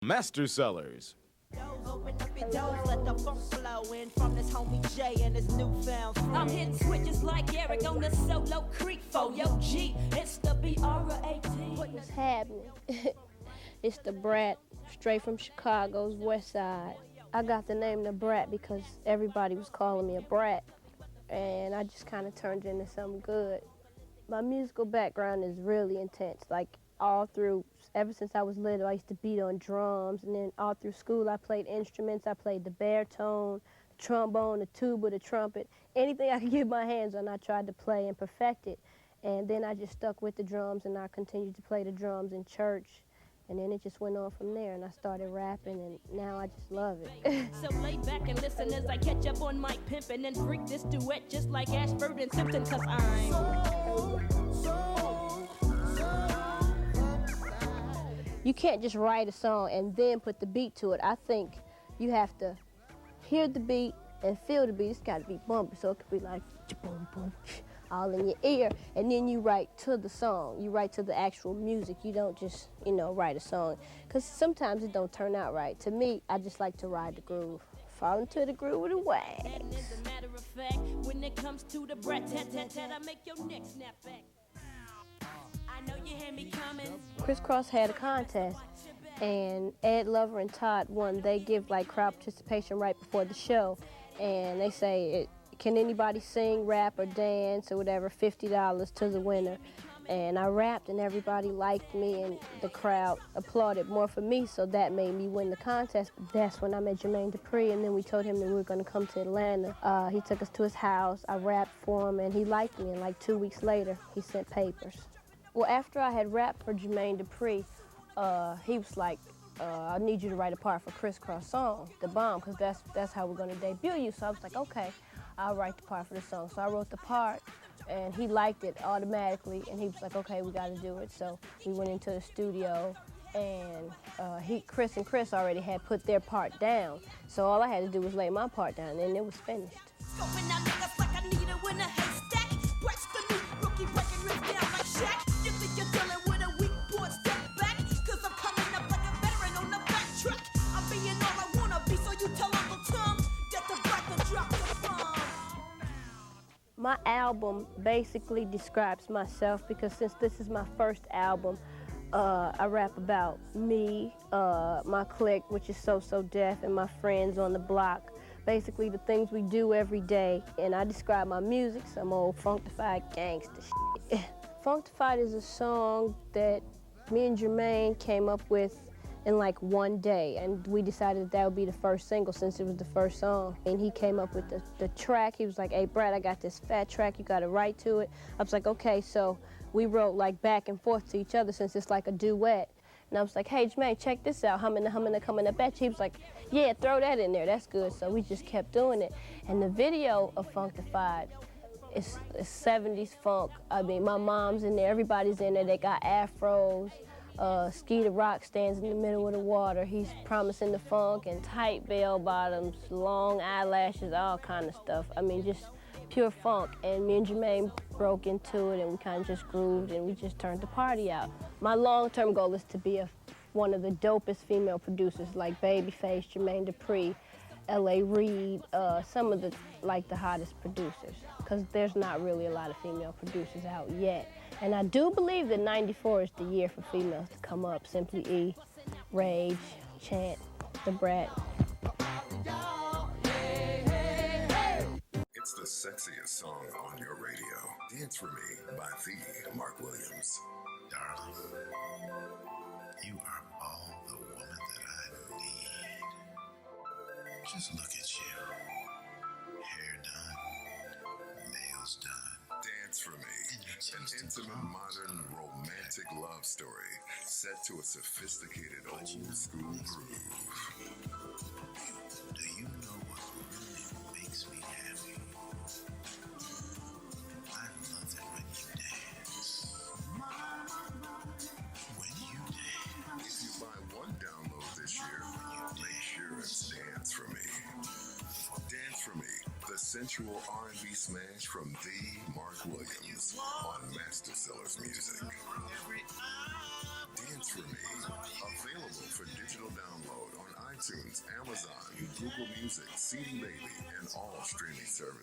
Master Sellers. Open up your doors, let the funk flow in from this homie Jay and his newfound friend. I'm hitting switches like Eric on the solo creek for yo G. It's the BR18. What's happening? It's the Brat, straight from Chicago's West Side. I got the name the Brat because everybody was calling me a brat, and I just kind of turned it into something good. My musical background is really intense. Like all through, ever since I was little, I used to beat on drums, and then all through school I played instruments. I played the baritone, the trombone, the tuba, the trumpet. Anything I could get my hands on, I tried to play and perfect it. And then I just stuck with the drums, and I continued to play the drums in church. And then it just went on from there, and I started rapping, and now I just love it. So lay back and listen as I catch up on Mike Pimpin' and freak this duet just like Ashford and Simpson, cause You can't just write a song and then put the beat to it. I think you have to hear the beat and feel the beat. It's gotta be bumpy, so it could be like boom, boom, all in your ear, and then you write to the song. You write to the actual music. You don't just, write a song, because sometimes it don't turn out right. To me, I just like to ride the groove. Fall into the groove with a wax. And as a matter of fact, when it comes to the brat tat-tat-tat, I make your neck snap back. I know you hear me coming. Crisscross had a contest, and Ed Lover and Todd won. They give like crowd participation right before the show, and they say, can anybody sing, rap, or dance, or whatever, $50 to the winner. And I rapped, and everybody liked me, and the crowd applauded more for me, so that made me win the contest. That's when I met Jermaine Dupri, and then we told him that we were going to come to Atlanta. He took us to his house. I rapped for him, and he liked me, and like 2 weeks later, he sent papers. Well, after I had rapped for Jermaine Dupri, he was like, I need you to write a part for Crisscross song, The Bomb, because that's how we're going to debut you. So I was like, okay, I'll write the part for the song. So I wrote the part, and he liked it automatically, and he was like, okay, we got to do it. So we went into the studio, and Chris and Chris already had put their part down. So all I had to do was lay my part down, and it was finished. My album basically describes myself, because since this is my first album, I rap about me, my clique, which is So Def, and my friends on the block. Basically the things we do every day, and I describe my music, some old funkified gangster shit. Funkified is a song that me and Jermaine came up with in like one day, and we decided that would be the first single since it was the first song. And he came up with the track. He was like, hey Brad, I got this fat track, you gotta write to it. I was like, okay, so we wrote like back and forth to each other since it's like a duet. And I was like, hey Jermaine, check this out, coming up at you. He was like, yeah, throw that in there, that's good. So we just kept doing it. And the video of Funkified is 70s funk. I mean, my mom's in there, everybody's in there, they got afros. Skeeter Rock stands in the middle of the water. He's promising the funk and tight bell bottoms, long eyelashes, all kind of stuff. I mean, just pure funk. And me and Jermaine broke into it, and we kind of just grooved, and we just turned the party out. My long-term goal is to be one of the dopest female producers, like Babyface, Jermaine Dupri, L.A. Reid, some of the hottest producers, because there's not really a lot of female producers out yet. And I do believe that 94 is the year for females to come up. Simply E, Rage, Chant, The Brat. It's the sexiest song on your radio. Dance for Me by the Mark Williams. Darling, you are all the woman that I need. Just look at you. Hair done, nails done. Dance for Me. An intimate, modern, romantic love story set to a sophisticated old school groove. Do you know what really makes me happy? I love it when you dance. When you dance. If you buy one download this year, make sure it's Dance for Me. Dance for Me, the sensual R&B smash from the Mark Williams on Master Sellers Music. Dance for Me, available for digital download iTunes, Amazon, Google Music, CD Baby, and all streaming services.